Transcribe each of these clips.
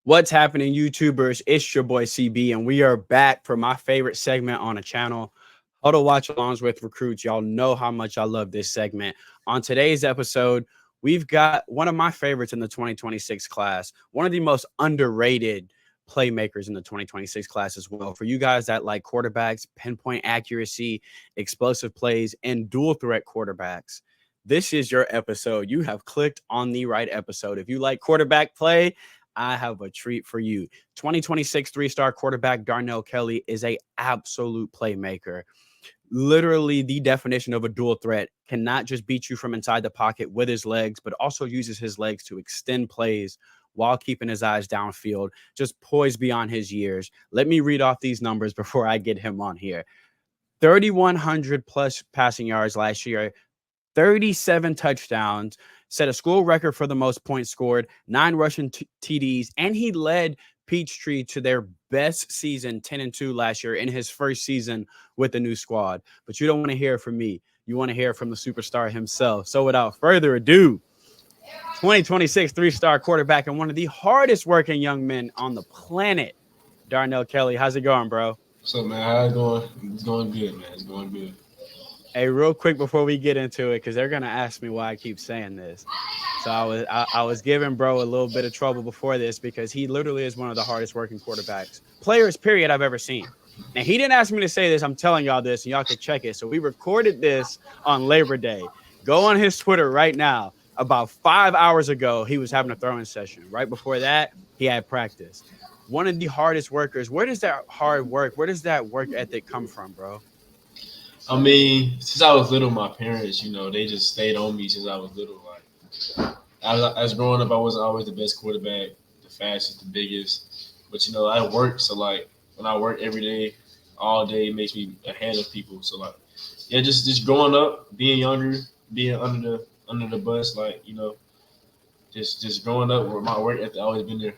What's happening, YouTubers? It's your boy CB, and we are back for my favorite segment on the channel, Huddle Watch Alongs with Recruits. Y'all know how much I love this segment. On today's episode, we've got one of my favorites in the 2026 class, one of the most underrated playmakers in the 2026 class as well. For you guys that like quarterbacks, pinpoint accuracy, explosive plays, and dual threat quarterbacks, this is your episode. You have clicked on the right episode. If you like quarterback play, I have a treat for you. 2026 three-star quarterback Darnell Kelly is a absolute playmaker. Literally the definition of a dual threat. Cannot just beat you from inside the pocket with his legs, but also uses his legs to extend plays while keeping his eyes downfield, just poised beyond his years. Let me read off these numbers before I get him on here. 3,100 plus passing yards last year, 37 touchdowns, set a school record for the most points scored, 9 rushing TDs, and he led Peachtree to their best season, 10-2 last year in his first season with the new squad. But you don't want to hear it from me. You want to hear it from the superstar himself. So without further ado, 2026 three-star quarterback and one of the hardest working young men on the planet, Darnell Kelly. How's it going, bro? What's up, man? How it going? It's going good, man. It's going good. Hey, real quick before we get into it, because they're gonna ask me why I keep saying this. So I was giving bro a little bit of trouble before this because he literally is one of the hardest working players, period, I've ever seen. Now he didn't ask me to say this. I'm telling y'all this, and y'all can check it. So we recorded this on Labor Day. Go on his Twitter right now. About 5 hours ago, he was having a throwing session. Right before that, he had practice. One of the hardest workers. Where does that hard work? Where does that work ethic come from, bro? I mean, since I was little, my parents, they just stayed on me since I was little. Like, as growing up, I wasn't always the best quarterback, the fastest, the biggest. But I work, so like when I work every day, all day, it makes me ahead of people. So like, yeah, just growing up, being younger, being under the bus, like just growing up, where my work ethic always been there.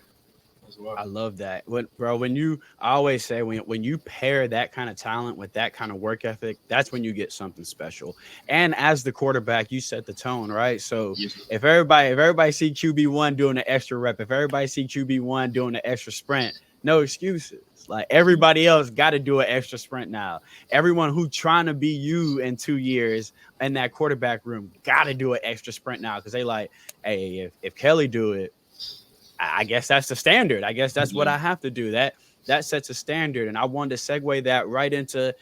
I love that. I always say when you pair that kind of talent with that kind of work ethic, that's when you get something special. And as the quarterback, you set the tone, right? So Yes. if everybody see QB1 doing an extra rep, if everybody see QB1 doing an extra sprint, no excuses. Like everybody else got to do an extra sprint now. Everyone who trying to be you in 2 years in that quarterback room got to do an extra sprint now because they like, hey, if Kelly do it, I guess that's the standard. I guess that's what Yeah. I have to do. That sets a standard. And I wanted to segue that right into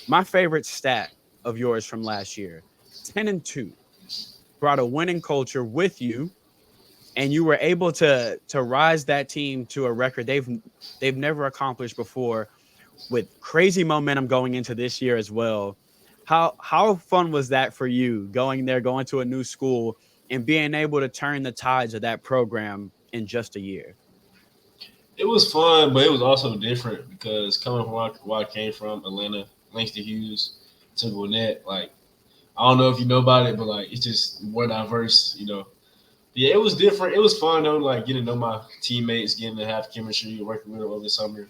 my favorite stat of yours from last year. 10-2. Brought a winning culture with you, and you were able to rise that team to a record they've never accomplished before with crazy momentum going into this year as well. How fun was that for you going there, going to a new school and being able to turn the tides of that program in just a year? It was fun, but it was also different because coming from where I came from, Atlanta, Langston Hughes, to Gwinnett, like I don't know if you know about it, but like it's just more diverse. Yeah, it was different. It was fun though, like getting to know my teammates, getting to have chemistry, working with them over the summer.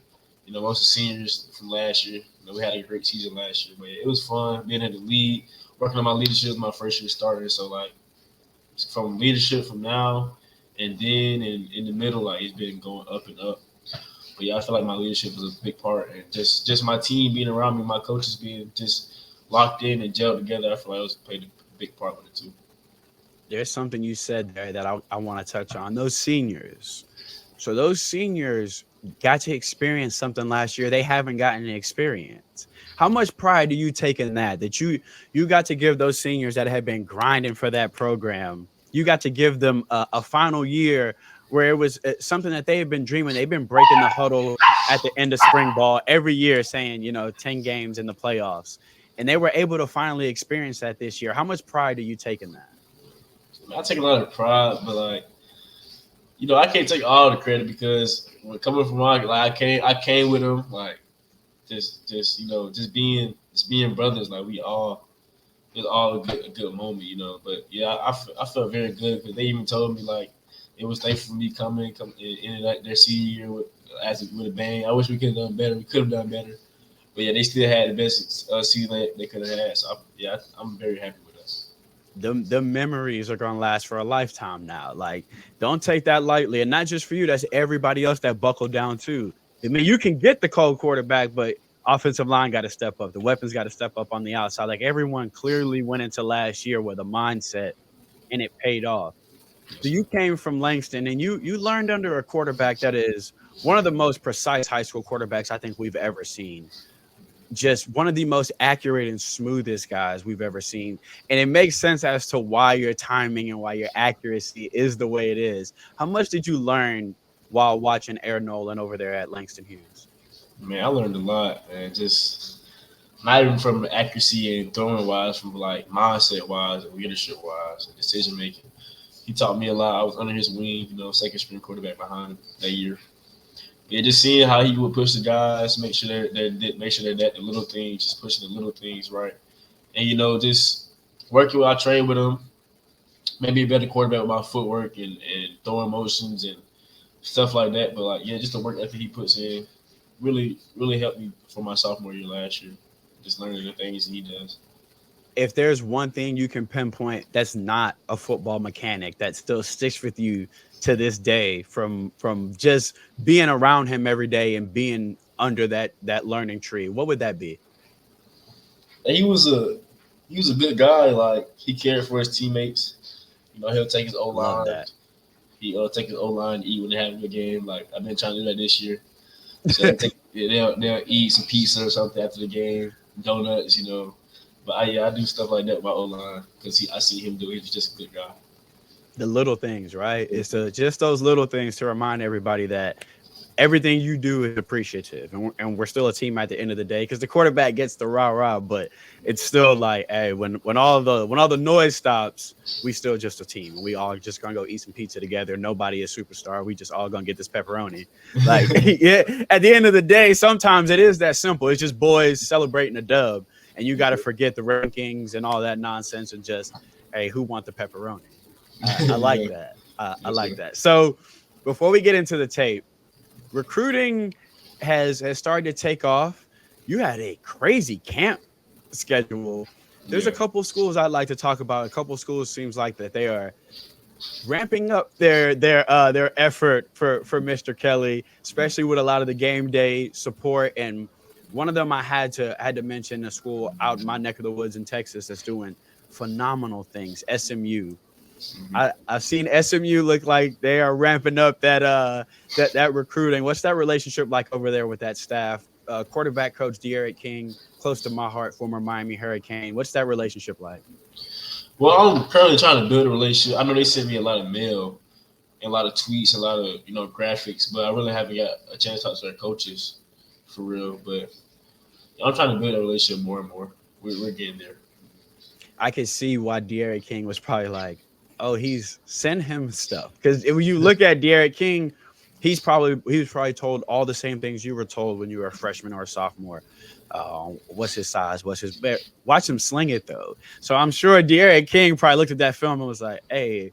Most of the seniors from last year. We had a great season last year, but yeah, it was fun being in the league, working on my leadership, my first year starter. So like from leadership from now and then in the middle, like it's been going up and up. But yeah, I feel like my leadership was a big part, and just my team being around me, my coaches being just locked in and gelled together. I feel like it was played a big part with it too. There's something you said there that I want to touch on. Those seniors. So those seniors got to experience something last year they haven't gotten to experience. How much pride do you take in that? That you got to give those seniors that have been grinding for that program. You got to give them a final year where it was something that they have been dreaming. They've been breaking the huddle at the end of spring ball every year, saying 10 games in the playoffs, and they were able to finally experience that this year. How much pride do you take in that? I take a lot of pride, but like I can't take all the credit because when coming from like I came with them like just being brothers, like we all it's all a good moment. But yeah, I felt very good because they even told me like it was thankful for me coming in like their senior year with a bang. I wish we could have done better. We could have done better, but yeah, they still had the best season they could have had. So yeah, I'm very happy with us. the memories are gonna last for a lifetime now. Like, don't take that lightly, and not just for you. That's everybody else that buckled down too. I mean, you can get the cold quarterback, but offensive line got to step up. The weapons got to step up on the outside. Like, everyone clearly went into last year with a mindset, and it paid off. So you came from Langston, and you learned under a quarterback that is one of the most precise high school quarterbacks I think we've ever seen. Just one of the most accurate and smoothest guys we've ever seen. And it makes sense as to why your timing and why your accuracy is the way it is. How much did you learn while watching Air Noland over there at Langston Hughes? Man, I learned a lot, man. Just not even from accuracy and throwing wise, from like mindset wise and leadership wise and decision making. He taught me a lot. I was under his wing, second string quarterback behind him that year. Yeah, just seeing how he would push the guys, make sure that the little things, just pushing the little things right, and just working with, I train with him, maybe a better quarterback with my footwork and throwing motions and stuff like that. But like, yeah, just the work ethic he puts in really really helped me for my sophomore year last year. Just learning the things he does. If there's one thing you can pinpoint that's not a football mechanic that still sticks with you to this day from just being around him every day and being under that learning tree, what would that be? And he was a good guy. Like he cared for his teammates. He'll take his O Love line. that. He'll take his O line to eat when they have a good game. Like I've been trying to do that this year. So they'll eat some pizza or something after the game, donuts. But I do stuff like that with my O line because I see him do it. He's just a good guy. The little things, right? It's just those little things to remind everybody that everything you do is appreciative, and we're still a team at the end of the day because the quarterback gets the rah rah, but it's still like, hey, when all the noise stops, we still just a team, and we all just gonna go eat some pizza together. Nobody is superstar. We just all gonna get this pepperoni. Like, yeah, at the end of the day, sometimes it is that simple. It's just boys celebrating a dub, and you got to forget the rankings and all that nonsense and just, hey, who want the pepperoni? I like Yeah. that. I Yes, like sir. that. So before we get into the tape, recruiting has started to take off. You had a crazy camp schedule. There's a Yeah. couple schools I'd like to talk about. A couple schools seems like that they are ramping up their effort for Mr. Kelly, especially with a lot of the game day support. And one of them I had to mention a school out in my neck of the woods in Texas that's doing phenomenal things. SMU. Mhm. I've seen SMU look like they are ramping up that recruiting. What's that relationship like over there with that staff? Quarterback coach De'Aaron King, close to my heart, former Miami Hurricane. What's that relationship like? Well, I'm currently trying to build a relationship. I know they sent me a lot of mail and a lot of tweets, a lot of graphics, but I really haven't got a chance to talk to their coaches for real. But I'm trying to build a relationship more and more. We're getting there. I could see why De'Aaron King was probably like, oh, he's send him stuff. Because when you look at De'Aaron King, he was probably told all the same things you were told when you were a freshman or a sophomore. What's his size? Watch him sling it though. So I'm sure De'Aaron King probably looked at that film and was like, hey,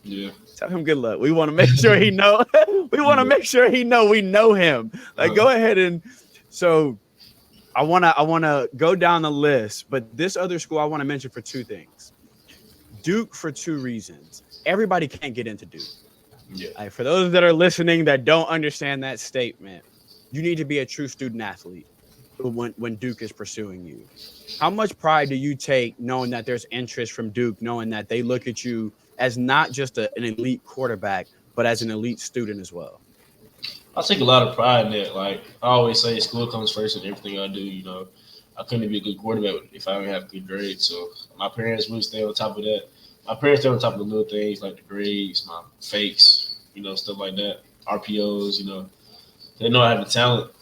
Yeah. tell him good luck. We want to make sure he know. We want to Yeah. make sure he know we know him. Like, Uh, go ahead and so I wanna go down the list, but this other school I want to mention for two things. Duke for two reasons. Everybody can't get into Duke. yeah. Like, for those that are listening that don't understand that statement, you need to be a true student athlete when Duke is pursuing you. How much pride do you take knowing that there's interest from Duke, knowing that they look at you as not just an elite quarterback, but as an elite student as well? I take a lot of pride in that. Like I always say, school comes first in everything I do. I couldn't be a good quarterback if I didn't have good grades. So my parents really stay on top of that. My parents stay on top of the little things like the grades, my fakes, stuff like that. RPOs, they know I have the talent.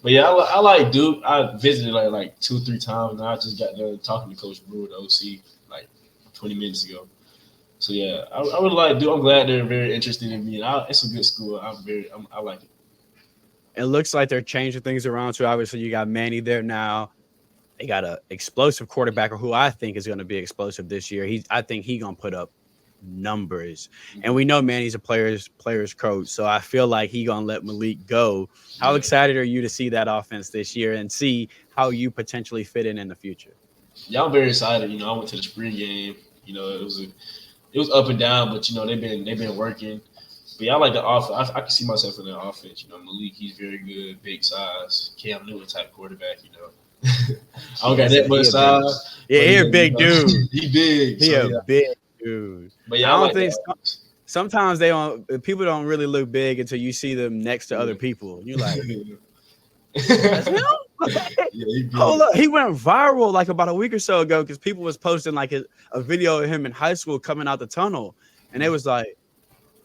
But yeah, I like Duke. I visited like 2 3 times, and I just got done talking to Coach Brewer, the OC, like 20 minutes ago. So yeah, I would like Duke. I'm glad they're very interested in me, and it's a good school. I like it. It looks like they're changing things around too. Obviously, you got Manny there now. They got a explosive quarterback who I think is going to be explosive this year. I think he gonna put up numbers, and we know Manny's a players coach, so I feel like he gonna let Malik go. How Yeah, excited are you to see that offense this year and see how you potentially fit in the future? yeah, I'm very excited. I went to the spring game. You know, it was up and down, but they've been working. But yeah, I like the offense. I can see myself in that offense. Malik, he's very good, big size, Cam Newton type quarterback. I don't got that much size. Yeah, he a big dude. He big. He a big dude. But yeah, I don't think sometimes people don't really look big until you see them next to other people. You're like, that's him? Hold up. He went viral like about a week or so ago because people was posting like a video of him in high school coming out the tunnel, and it was like,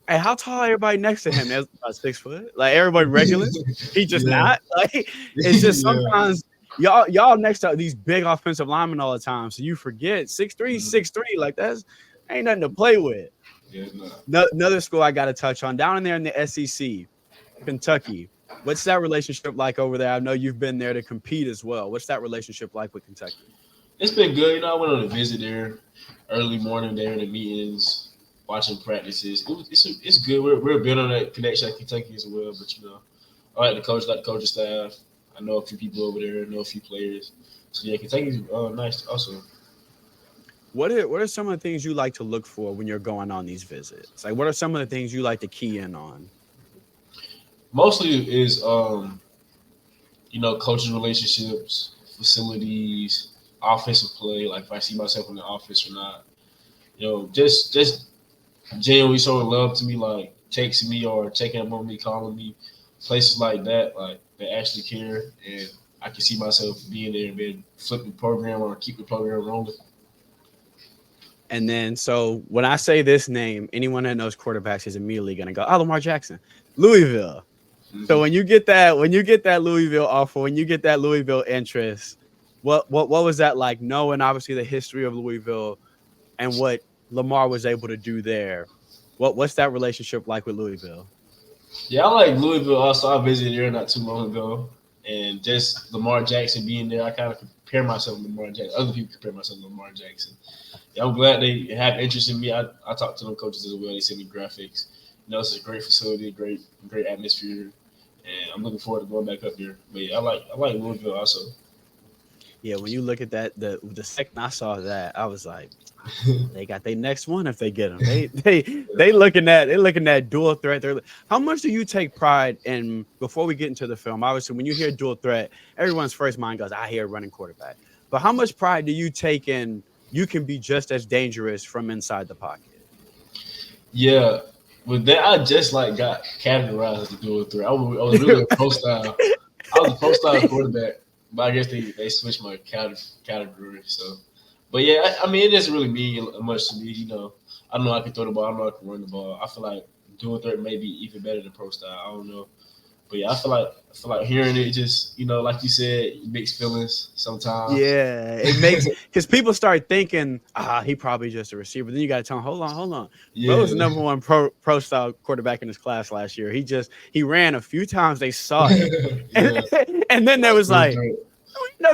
hey, how tall everybody next to him? There's about 6 foot. Like everybody regular. He just not. Like it's just sometimes y'all next to these big offensive linemen all the time. So you forget 6'3", 6'3". Like that's ain't nothing to play with. Yeah, no. Another school I got to touch on down in there in the SEC, Kentucky. What's that relationship like over there? I know you've been there to compete as well. What's that relationship like with Kentucky? It's been good. I went on a visit there early morning there in the meetings, watching practices. It's good. We're building that connection at Kentucky as well. But I like the coaching staff. I know a few people over there. I know a few players. So yeah, Kentucky's nice also. What are some of the things you like to look for when you're going on these visits? Like, what are some of the things you like to key in on? Mostly is coaching relationships, facilities, offensive play. Like if I see myself in the office or not. Just genuinely showing love to me, like texting me or checking up on me, calling me, places like that. Like they actually care, and I can see myself being there and being flip the program or keep the program rolling. And then, so when I say this name, anyone that knows quarterbacks is immediately going to go, Lamar Jackson, Louisville. Mm-hmm. So when you get that Louisville offer, when you get that Louisville interest, what was that like? Knowing obviously the history of Louisville and what Lamar was able to do there. What's that relationship like with Louisville? Yeah, I like Louisville. Also, I visited there not too long ago, and just Lamar Jackson being there, I kind of compare myself to Lamar Jackson. Other people compare myself to Lamar Jackson. Yeah, I'm glad they have interest in me. I talked to them coaches as well. They sent me graphics. It's a great facility, great atmosphere, and I'm looking forward to going back up there. But yeah, I like Louisville also. Yeah, when you look at that, the second I saw that, I was like, they got their next one if they get them. They looking at dual threat. How much do you take pride in? Before we get into the film, obviously, when you hear dual threat, everyone's first mind goes, I hear running quarterback. But how much pride do you take in? You can be just as dangerous from inside the pocket. Yeah, with that, I just got categorized as a dual threat. I was really a pro style. I was a pro style quarterback, but I guess they switched my category. So, but yeah, I mean, it doesn't really mean much to me. I know I can throw the ball. I know I can run the ball. I feel like dual threat may be even better than pro style. I don't know. But yeah, I feel like hearing it just, like you said, mixed feelings sometimes. Yeah, it makes because people start thinking, he probably just a receiver. Then you got to tell him, hold on. Yeah. Bro was the number one pro style quarterback in his class last year. He ran a few times. They saw it, and then there was like,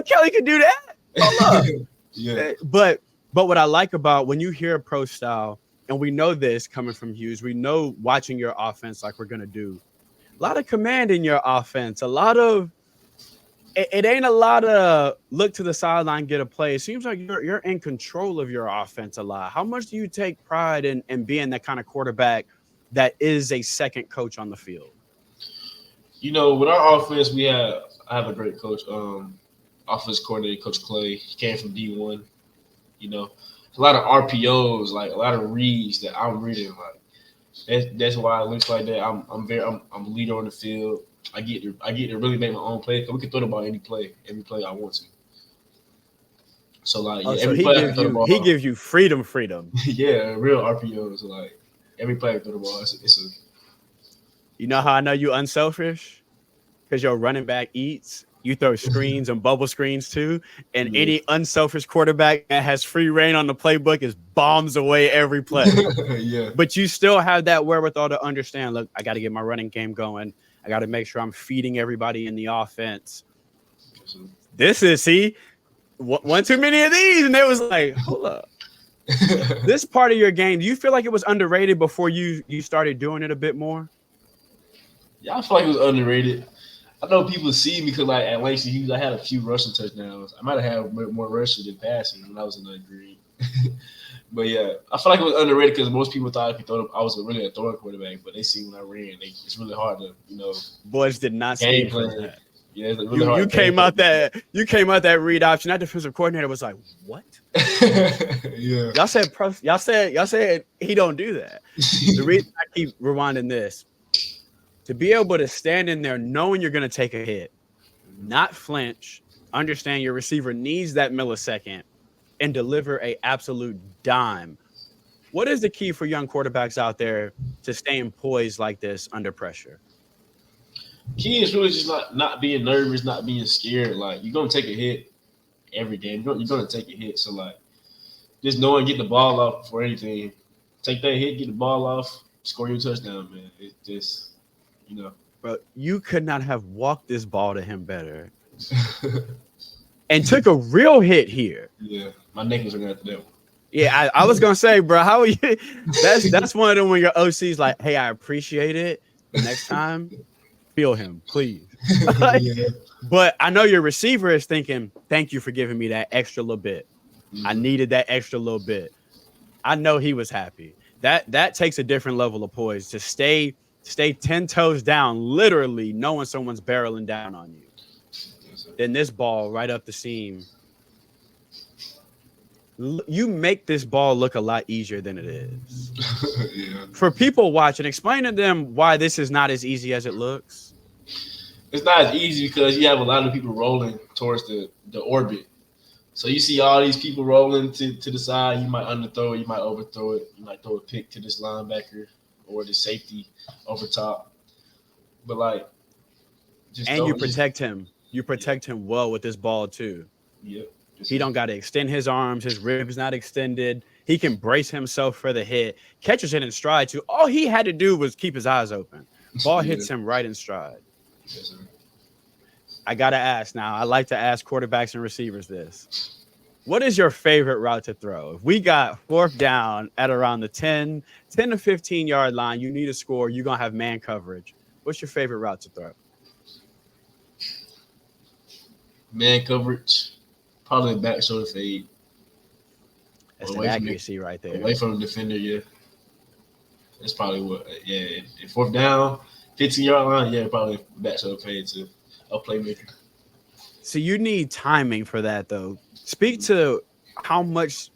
Kelly could do that. Hold up. Yeah. But what I like about when you hear pro style, and we know this coming from Hughes, we know watching your offense like we're gonna do. A lot of command in your offense. It ain't a lot of look to the sideline, get a play. It seems like you're in control of your offense a lot. How much do you take pride in being that kind of quarterback that is a second coach on the field? With our offense, I have a great coach, offense coordinator, Coach Clay. He came from D1. A lot of RPOs, like a lot of reads that I'm reading, like. That's why it looks like that. I'm a leader on the field. I get to really make my own play. Cause we can throw the ball every play I want to. So every play I can throw the ball. He gives you freedom. Yeah, real RPOs. So every play I throw the ball. You know how I know you unselfish? Because your running back eats. You throw screens and bubble screens too. And any unselfish quarterback that has free reign on the playbook is bombs away every play. Yeah. But you still have that wherewithal to understand, look, I got to get my running game going. I got to make sure I'm feeding everybody in the offense. This is, one too many of these. And it was like, hold up. This part of your game, do you feel like it was underrated before you started doing it a bit more? Yeah, I feel like it was underrated. I know people see me because at Langston Hughes, I had a few rushing touchdowns. I might have had more rushing than passing when I was in 9th grade. But yeah, I feel like it was underrated because most people thought if you throw, I was really a throwing quarterback. But they see when I ran, it's really hard to Boys did not game scheme for plan. that. Yeah, it's really hard. You came out that read option. That defensive coordinator was like, "What?" Yeah. Y'all said he don't do that. The reason I keep rewinding this, to be able to stand in there knowing you're going to take a hit, not flinch, understand your receiver needs that millisecond, and deliver a absolute dime. What is the key for young quarterbacks out there to staying poised like this under pressure? Key is really just not being nervous, not being scared. Like, you're gonna take a hit every game. You're gonna take a hit. So like, just knowing get the ball off for anything. Take that hit, get the ball off, score your touchdown, man. It's just Bro, you could not have walked this ball to him better. And took a real hit here. Yeah, my neck was looking after that one. Yeah, I was gonna say, bro, how are you? That's one of them when your OC's like, "Hey, I appreciate it. Next time, feel him, please." Yeah. But I know your receiver is thinking, "Thank you for giving me that extra little bit. I needed that extra little bit." I know he was happy. That takes a different level of poise to stay 10 toes down, literally knowing someone's barreling down on you. Then this ball right up the seam. You make this ball look a lot easier than it is. Yeah. For people watching, explain to them why this is not as easy as it looks. It's not as easy because you have a lot of people rolling towards the orbit. So you see all these people rolling to the side. You might underthrow it, you might overthrow it, you might throw a pick to this linebacker or the safety over top. But like, you protect him. You protect him well with this ball too. Yep. He don't got to extend his arms. His ribs not extended. He can brace himself for the hit. Catches it in stride too. All he had to do was keep his eyes open. Ball hits him right in stride. Yes, sir. I got to ask now. I like to ask quarterbacks and receivers this. What is your favorite route to throw? If we got fourth down at around the 10 to 15-yard line, you need a score, you're going to have man coverage. What's your favorite route to throw? Man coverage. Probably a back shoulder fade. That's an accuracy right there. Away from the defender, yeah. That's probably what, yeah. If fourth down, 15-yard line, yeah, probably back shoulder fade to a playmaker. So you need timing for that, though. Speak to how much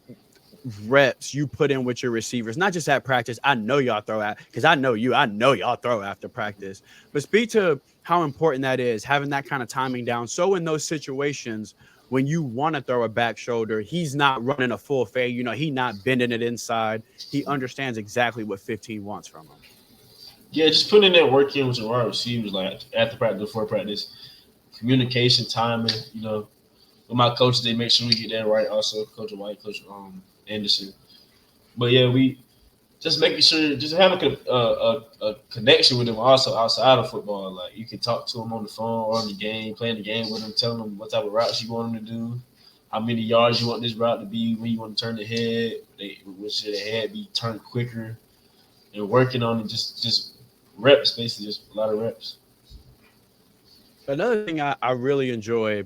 reps you put in with your receivers, not just at practice. I know y'all throw at, because I know you. I know y'all throw after practice. But speak to how important that is, having that kind of timing down. So in those situations, when you want to throw a back shoulder, he's not running a full fade. He's not bending it inside. He understands exactly what 15 wants from him. Yeah, just putting that work in with your wide receivers, like after practice, before practice, communication, timing. With my coaches, they make sure we get that right. Also, Coach White, Coach Anderson. But yeah, we just making sure, just having a connection with them also outside of football. Like, you can talk to them on the phone or on the game, playing the game with them, telling them what type of routes you want them to do, how many yards you want this route to be, when you want to turn the head, should the head be turned quicker, and working on it, just reps, basically, just a lot of reps. Another thing I really enjoy,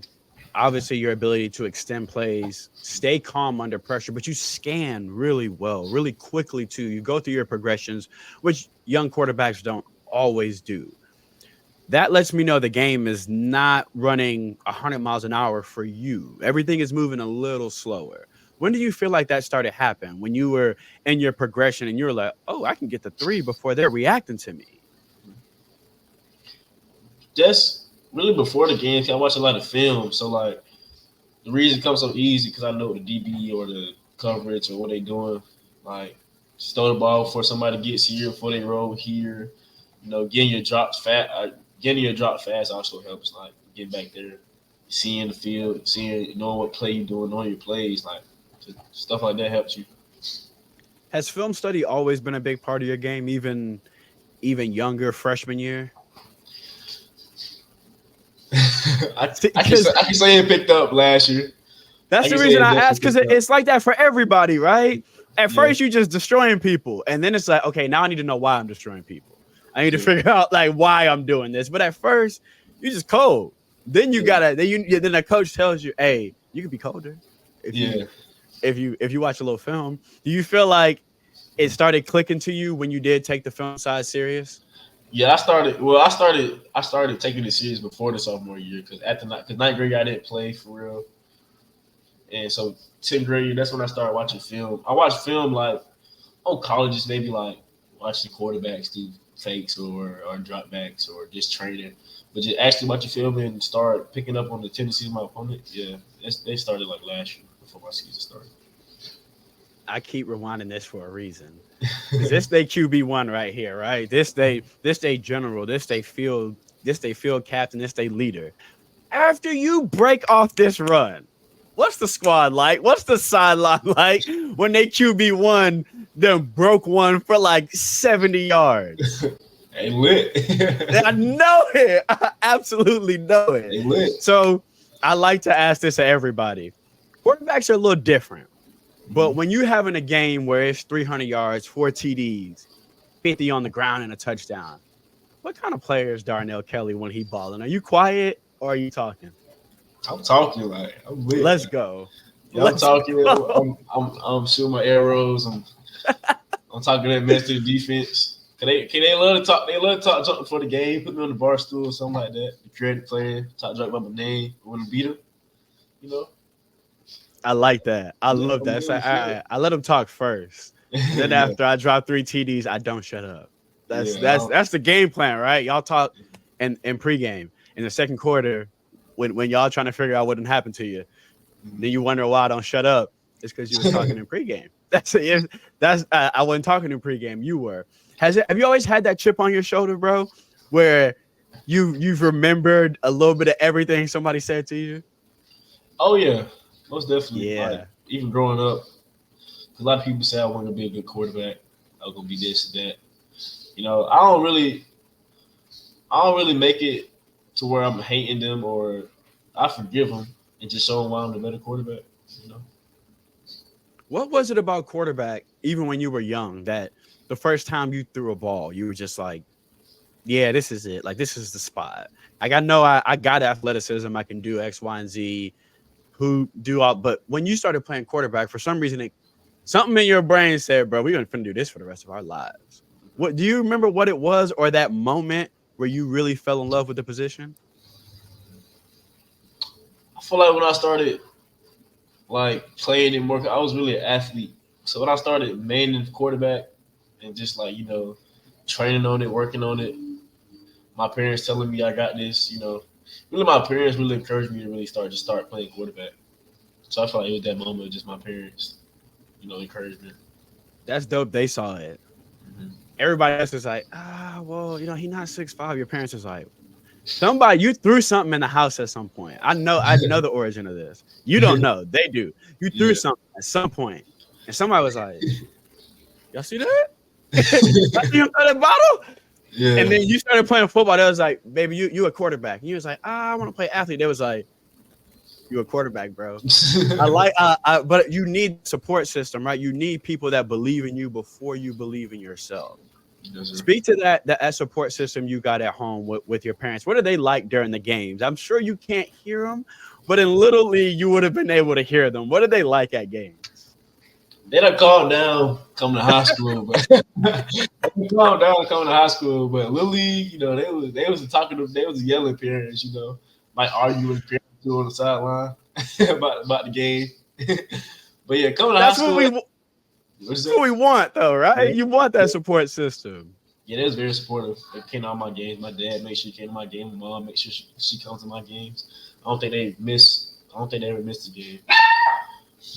obviously, your ability to extend plays, stay calm under pressure, but you scan really well, really quickly too. You go through your progressions, which young quarterbacks don't always do. That lets me know the game is not running 100 miles an hour for you. Everything is moving a little slower. When do you feel like that started happening? When you were in your progression and you were like, oh, I can get the 3 before they're reacting to me? Just really before the game, I watch a lot of film. So, like, the reason it comes so easy because I know the DB or the coverage or what they doing. Like, just throw the ball before somebody gets here, before they roll here. Getting your drops fast also helps. Like, get back there, seeing the field, knowing what play you're doing, knowing your plays. Like, just stuff like that helps you. Has film study always been a big part of your game, even younger, freshman year? I can say it picked up last year. That's the reason I asked, because it's like that for everybody, right? At first, you're just destroying people, and then it's like, okay, now I need to know why I'm destroying people. I need to figure out like why I'm doing this. But at first, you're just cold. Then you gotta. Then the coach tells you, hey, you can be colder. if you watch a little film, do you feel like it started clicking to you when you did take the film side serious? Yeah, I started. Well, I started taking it serious before the sophomore year because because ninth grade I didn't play for real, and so 10th grade that's when I started watching film. I watched film like on colleges, maybe like watching quarterbacks do fakes or dropbacks or just training, but just actually watching film and start picking up on the tendencies of my opponent. Yeah, they started like last year before my season started. I keep rewinding this for a reason. Because this day QB1 right here, right? This day general, this day field captain, this day leader. After you break off this run, what's the squad like? What's the sideline like when they QB1 then broke one for like 70 yards? They lit. I know it. I absolutely know it. They lit. So I like to ask this to everybody. Quarterbacks are a little different. But when you having a game where it's 300 yards, 4 TDs, 50 on the ground and a touchdown, what kind of player is Darnell Kelly when he balling? Are you quiet or are you talking? I'm talking like I'm lit. Let's go. Yeah, I'm talking. I'm shooting my arrows. I'm talking that mess to the defense. They love to talk. They love to talk junk before the game. Put me on the bar stool or something like that. The credit player talk junk about my name. I want to beat him. You know. I like that. I love that. So I let him talk first. Then after I drop 3 TDs, I don't shut up. That's the game plan, right? Y'all talk in pregame. In the second quarter, when y'all trying to figure out what didn't happen to you, then you wonder why I don't shut up. It's because you was talking in pregame. I wasn't talking in pregame. You were. Have you always had that chip on your shoulder, bro? Where you've remembered a little bit of everything somebody said to you? Oh yeah. Most definitely. Yeah. Like, even growing up, a lot of people say I want to be a good quarterback. I was gonna be this and that. You know, I don't really make it to where I'm hating them or I forgive them and just show them why I'm the better quarterback. You know. What was it about quarterback, even when you were young, that the first time you threw a ball, you were just like, yeah, this is it. Like, this is the spot. Like, I know I got athleticism. I can do X, Y, and Z. Who do all, but when you started playing quarterback, for some reason, something in your brain said, bro, we're going to do this for the rest of our lives. What do you remember what it was or that moment where you really fell in love with the position? I feel like when I started like playing it more, I was really an athlete. So when I started manning quarterback and just like, you know, training on it, working on it, my parents telling me I got this, you know, really my parents really encouraged me to really start playing quarterback. So I feel like it was that moment, just my parents, you know, encouragement. That's dope. They saw it. Mm-hmm. Everybody else is like, well, you know, he's not 6'5". Your parents is like, you threw something in the house at some point. I know the origin of this. You don't know. They do. You threw something at some point. And somebody was like, y'all see that? I see him throw that bottle? Yeah. And then you started playing football. They was like, baby, you a quarterback. And you was like, I want to play athlete. They was like, you a quarterback, bro. But you need support system, right? You need people that believe in you before you believe in yourself. Speak to that support system you got at home with your parents. What are they like during the games? I'm sure you can't hear them, but in Little League, you would have been able to hear them. What are they like at games? They done calmed down coming to high school, but calmed down coming to high school. But Little League, you know, they was talking to, they was yelling parents, you know, might argue with parents too on the sideline about the game. But yeah, coming to high school. That's what we want, though, right? You want that support system. Yeah, they was very supportive. They came to all my games. My dad made sure he came to my game. My mom made sure she comes to my games. I don't think they ever missed a game.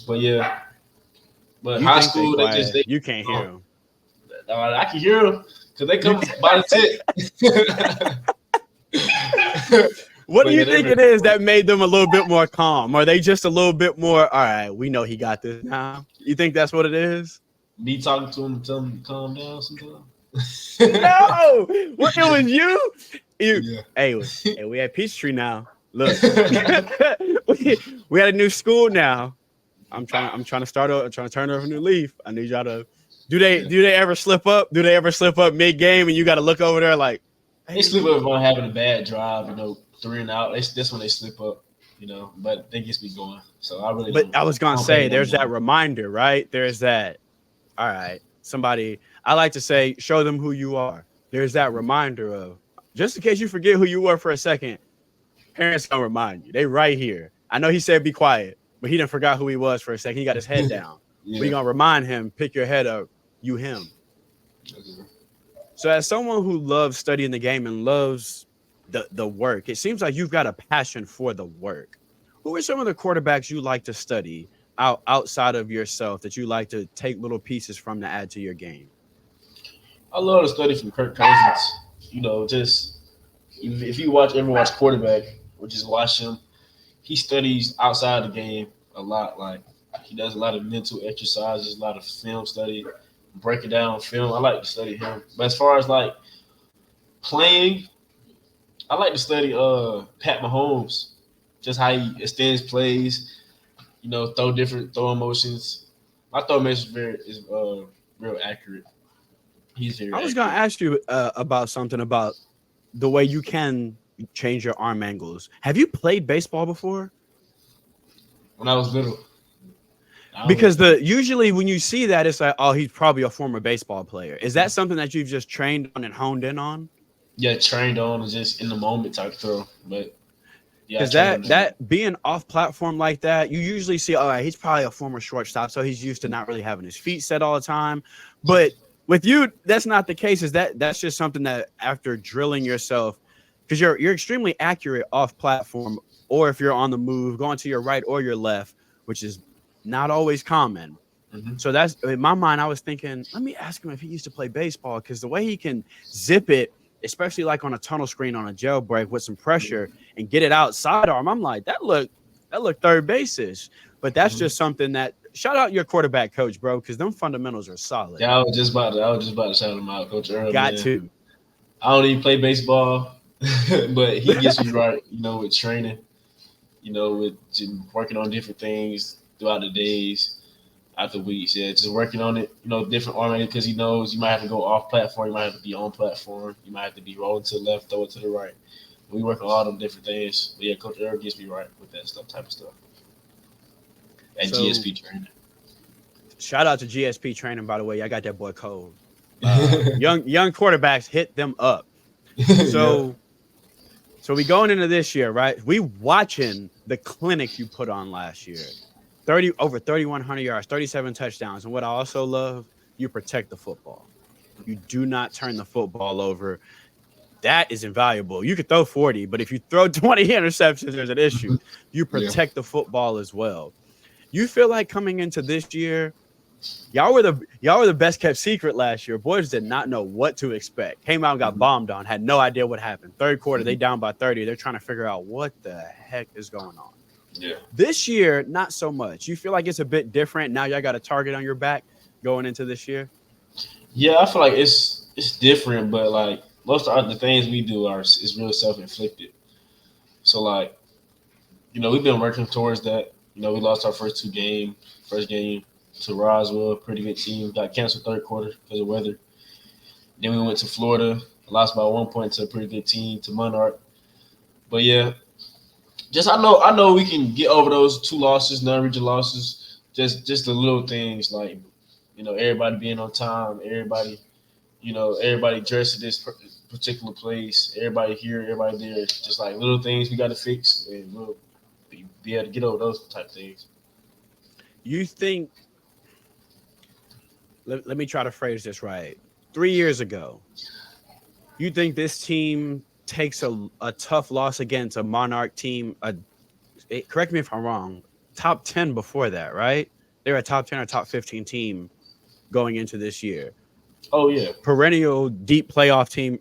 But yeah, but high school you can't hear them. I can hear them because they come by the tip. What do you think it is that made them a little bit more calm? Are they just a little bit more, all right, we know he got this now? You think that's what it is? Me talking to him and telling him to calm down sometimes? No! What, it was you? Yeah. Hey, we at Peachtree now. Look. we had a new school now. I'm trying to start over, I'm trying to turn over a new leaf. I need y'all to do they ever slip up? Do they ever slip up mid-game and you gotta look over there like they slip up on having a bad drive, you know, 3 and out. That's when they slip up. but they gets me going. So I really But don't. I was I gonna don't pay say no there's that mind. reminder, right? There's that, all right, somebody I like to say, show them who you are. There's that reminder of just in case you forget who you were for a second, parents gonna remind you. They right here. I know he said be quiet, but he didn't forgot who he was for a second. He got his head down. We Yeah. gonna remind him, pick your head up, you him. So as someone who loves studying the game and loves the work, it seems like you've got a passion for the work. Who are some of the quarterbacks you like to study outside of yourself that you like to take little pieces from to add to your game? I love to study from Kirk Cousins. Just if you ever watch quarterback or just watch him, he studies outside the game a lot. Like he does a lot of mental exercises, a lot of film study, breaking down film. I like to study him. But as far as like playing, I like to study Pat Mahomes, just how he extends plays. Throw different throwing motions. My throw motion is real accurate. He's very I was gonna accurate. ask you about something about the way you can change your arm angles. Have you played baseball before? When I was little, I only Because played. the usually when you see that, it's like, oh, he's probably a former baseball player. Is that something that you've just trained on and honed in on? Yeah, trained on and just in the moment type throw. But yeah, I Because trained on that. that being off platform like that, you usually see, all right, he's probably a former shortstop, so he's used to not really having his feet set all the time. But with you, that's not the case. Is that's just something that after drilling yourself, because you're extremely accurate off platform, or if you're on the move, going to your right or your left, which is not always common. Hmm. So that's in my mind. I was thinking, let me ask him if he used to play baseball because the way he can zip it, especially like on a tunnel screen on a jailbreak with some pressure and get it outside arm. I'm like, that look third basis. But that's Hmm. just something that shout out your quarterback coach, bro, because them fundamentals are solid. Yeah, I was just about to shout him out, Coach Earl, Got man. to. I don't even play baseball, but he gets me right. With training. With just working on different things throughout the days, after weeks. Yeah, just working on it. Different arm because he knows you might have to go off platform, you might have to be on platform, you might have to be rolling to the left, throw it to the right. We work on all them different things. But yeah, Coach Earl gets me right with that type of stuff. At So GSP training. shout out to GSP training, by the way. I got that boy cold. Young quarterbacks hit them up. Yeah. So we going into this year, right? We watching the clinic you put on last year. 3,100 yards, 37 touchdowns. And what I also love, you protect the football. You do not turn the football over. That is invaluable. You could throw 40, but if you throw 20 interceptions, there's an issue. You Yeah. protect the football as well. You feel like coming into this year, y'all were the best kept secret last year. Boys did not know what to expect. Came out and got Mhm. bombed on, had no idea what happened. Third quarter, they Mhm. down by 30. They're trying to figure out what the heck is going on. Yeah. This year, not so much. You feel like it's a bit different. Now y'all got a target on your back going into this year. Yeah, I feel like it's different, but like most of the things we do are is real self inflicted. So like, we've been working towards that. We lost our first game to Roswell, pretty good team. Got canceled third quarter because of weather. Then we went to Florida, lost by 1 point to a pretty good team to Monarch. But yeah, just I know we can get over those two losses, non-region losses. Just the little things like everybody being on time, everybody dressed at this particular place, everybody here, everybody there. Just like little things we got to fix, and we'll be able to get over those type things. You think, let me try to phrase this right. 3 years ago, you think this team takes a tough loss against a Monarch team? Correct me if I'm wrong. Top 10 before that, right? They're a top 10 or top 15 team going into this year. Oh yeah. Perennial deep playoff team.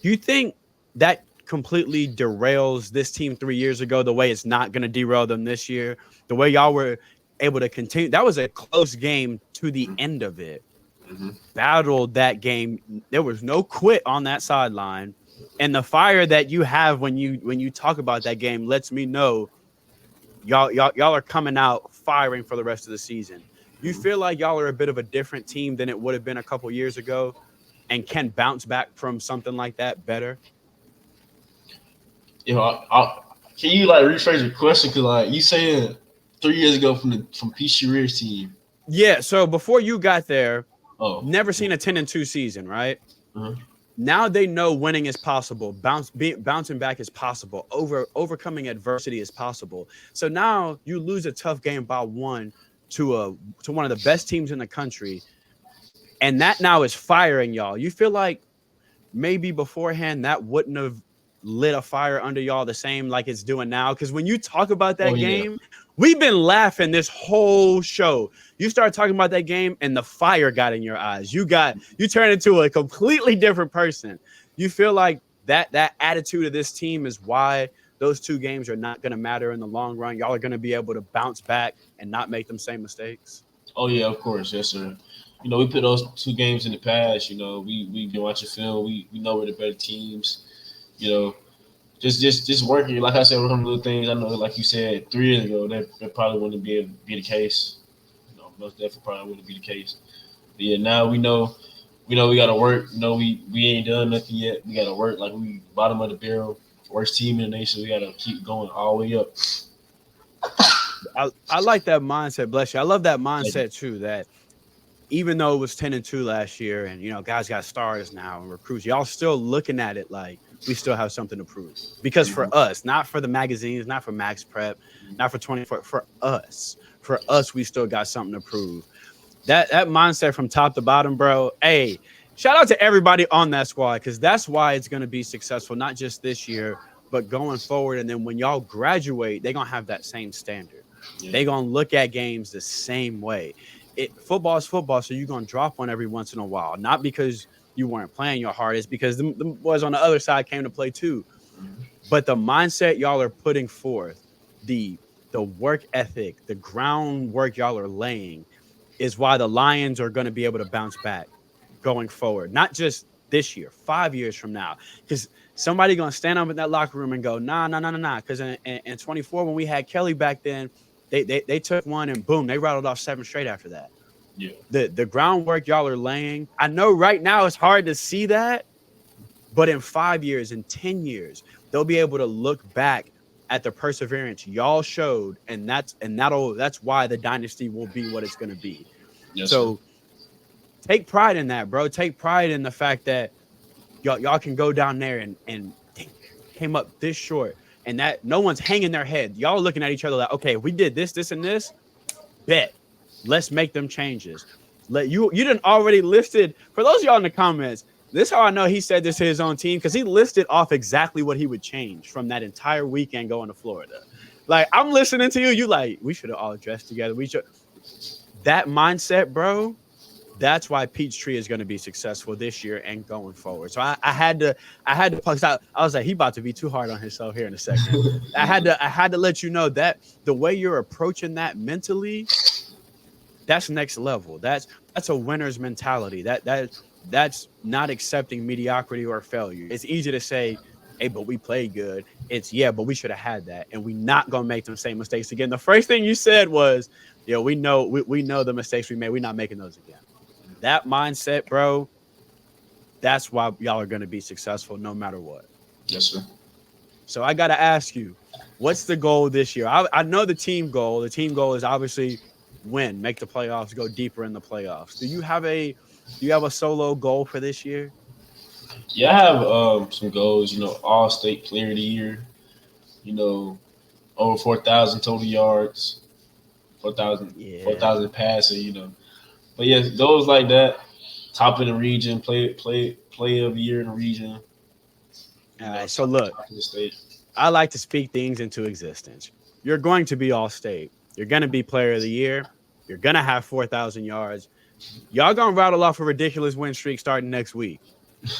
You think that completely derails this team 3 years ago the way it's not going to derail them this year? The way y'all were able to continue. That was a close game to the end of it. Mm-hmm. Battled that game. There was no quit on that sideline. And the fire that you have when you talk about that game lets me know y'all are coming out firing for the rest of the season. You feel like y'all are a bit of a different team than it would have been a couple years ago and can bounce back from something like that better? You know, I, Can you like rephrase your question? Cause like you saying 3 years ago from Peachtree team. Yeah. So before you got there, Oh, never seen a 10-2 season, right? uh-huh. Now they know winning is possible, bouncing back is possible, overcoming adversity is possible. So now you lose a tough game by one to one of the best teams in the country, and that now is firing y'all. You feel like maybe beforehand that wouldn't have lit a fire under y'all the same like it's doing now. Because when you talk about Oh that yeah. game, we've been laughing this whole show. You start talking about that game, and the fire got in your eyes. You turned into a completely different person. You feel like that attitude of this team is why those two games are not going to matter in the long run. Y'all are going to be able to bounce back and not make them same mistakes. Oh yeah, of course, yes sir. You know, we put those two games in the past. You know, we been watching film. We know we're the better teams. You know, just working. Like I said, working on little things. I know, like you said, 3 years ago, that probably wouldn't be the case. You know, most definitely probably wouldn't be the case. But yeah, now we know. We know we got to work. You know, we ain't done nothing yet. We got to work like we bottom of the barrel, worst team in the nation. We got to keep going all the way up. I like that mindset, bless you. I love that Like, mindset too, that even though it was 10-2 last year and guys got stars now and recruits, y'all still looking at it like we still have something to prove. Because mhm. for us, not for the magazines, not for Max Prep, not for 24, for us, we still got something to prove. That mindset from top to bottom, bro. Hey, shout out to everybody on that squad, because that's why it's gonna be successful, not just this year, but going forward. And then when y'all graduate, they're gonna have that same standard. Yeah. They're gonna look at games the same way. Football is football, so you're gonna drop one every once in a while, not because you weren't playing your hardest, because the boys on the other side came to play too. Mhm. But the mindset y'all are putting forth, the work ethic, the groundwork y'all are laying, is why the Lions are going to be able to bounce back going forward, not just this year, 5 years from now. Because somebody going to stand up in that locker room and go, nah, nah, nah, nah, nah. Because in 24, when we had Kelly back then, they took one and boom, they rattled off 7 straight after that. Yeah. The groundwork y'all are laying, I know right now it's hard to see that, but in 5 years, in 10 years, they'll be able to look back at the perseverance y'all showed, and that's why the dynasty will be what it's going to be. Yes, sir. So take pride in that, bro. Take pride in the fact that y'all can go down there and dang, came up this short, and that no one's hanging their head. Y'all looking at each other like, okay, we did this, this, and this. Bet. Let's make them changes. You didn't already listed, for those of y'all in the comments. This is how I know he said this to his own team, because he listed off exactly what he would change from that entire weekend going to Florida. Like, I'm listening to you. You like, we should have all dressed together. We should. That mindset, bro. That's why Peachtree is going to be successful this year and going forward. So I had to I was like, he about to be too hard on himself here in a second. I had to let you know that the way you're approaching that mentally, that's next level. That's a winner's mentality. That's not accepting mediocrity or failure. It's easy to say, hey, but we played good. It's yeah, but we should have had that, and we not gonna make them same mistakes again. The first thing you said was, yeah, we know the mistakes we made. We're not making those again. That mindset, bro, that's why y'all are gonna be successful no matter what. Yes, sir. So I gotta ask you, what's the goal this year? I know the team goal. The team goal is obviously win, make the playoffs, go deeper in the playoffs. Do you have a solo goal for this year? Yeah, I have some goals. You know, all state player of the year. You know, over 4,000 total yards, 4,000 Yeah. 4,000 passing. You know, but yeah, goals like that. Top in the region, play of the year in the region. All You know, right. So look, top of the state. I like to speak things into existence. You're going to be all state. You're going to be player of the year. You're going to have 4,000 yards. Y'all going to rattle off a ridiculous win streak starting next week.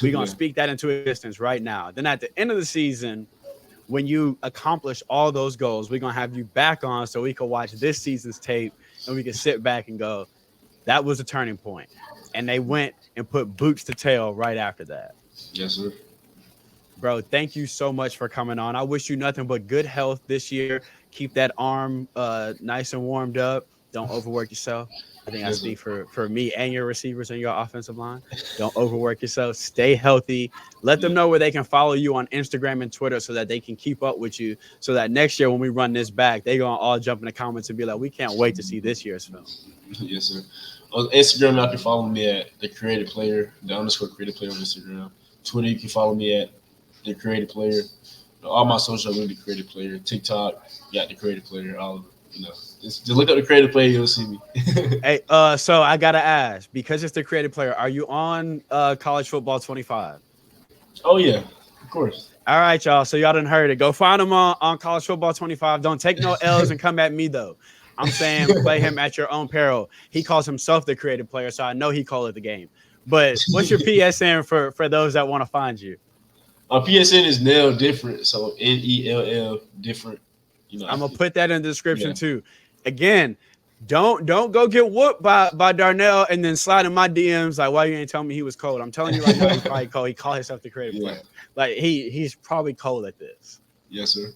We're going Yeah. to speak that into existence right now. Then at the end of the season, when you accomplish all those goals, we're going to have you back on so we can watch this season's tape and we can sit back and go, that was a turning point. And they went and put boots to tail right after that. Yes, sir. Bro, thank you so much for coming on. I wish you nothing but good health this year. Keep that arm nice and warmed up. Don't overwork yourself. I think I Yes, speak for me and your receivers and your offensive line. Don't overwork yourself. Stay healthy. Let them know where they can follow you on Instagram and Twitter so that they can keep up with you. So that next year when we run this back, they're gonna all jump in the comments and be like, "We can't wait to see this year's film." yes, sir. On Instagram, you can follow me at the Creative Player, the _Creative Player on Instagram. Twitter, you can follow me at the Creative Player. All my social media, the Creative Player. TikTok, got the Creative Player. All of it, just look up the Creative Player, you'll see me. Hey, so I gotta ask, because it's the Creative Player, are you on College Football 25? Oh yeah, of course. All right, y'all. So y'all done heard it. Go find him on College Football 25. Don't take no L's and come at me though. I'm saying play him at your own peril. He calls himself the Creative Player, so I know he called it the game. But what's your PSN for those that want to find you? My PSN is Nell different, so NELL different. I'm gonna put that in the description too. Again, don't go get whooped by Darnell and then slide in my DMs like, why you ain't telling me he was cold? I'm telling you right now, he's probably cold. He called himself the Creative Player. Like he's probably cold at this. Yes, sir.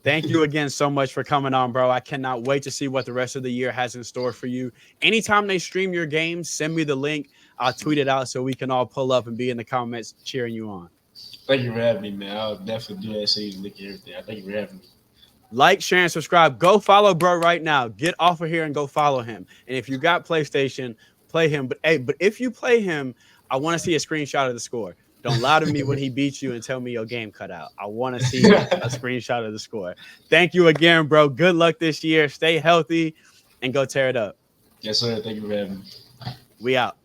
Thank you again so much for coming on, bro. I cannot wait to see what the rest of the year has in store for you. Anytime they stream your games, send me the link. I'll tweet it out so we can all pull up and be in the comments cheering you on. Thank you for having me, man. I'll definitely do that so you can look at everything. I thank you for having me. Like, share, and subscribe. Go follow bro right now. Get off of here and go follow him. And if you got PlayStation, play him. But if you play him, I want to see a screenshot of the score. Don't lie to me when he beats you and tell me your game cut out. I want to see a screenshot of the score. Thank you again, bro. Good luck this year. Stay healthy and go tear it up. Yes, sir. Thank you for having me. We out.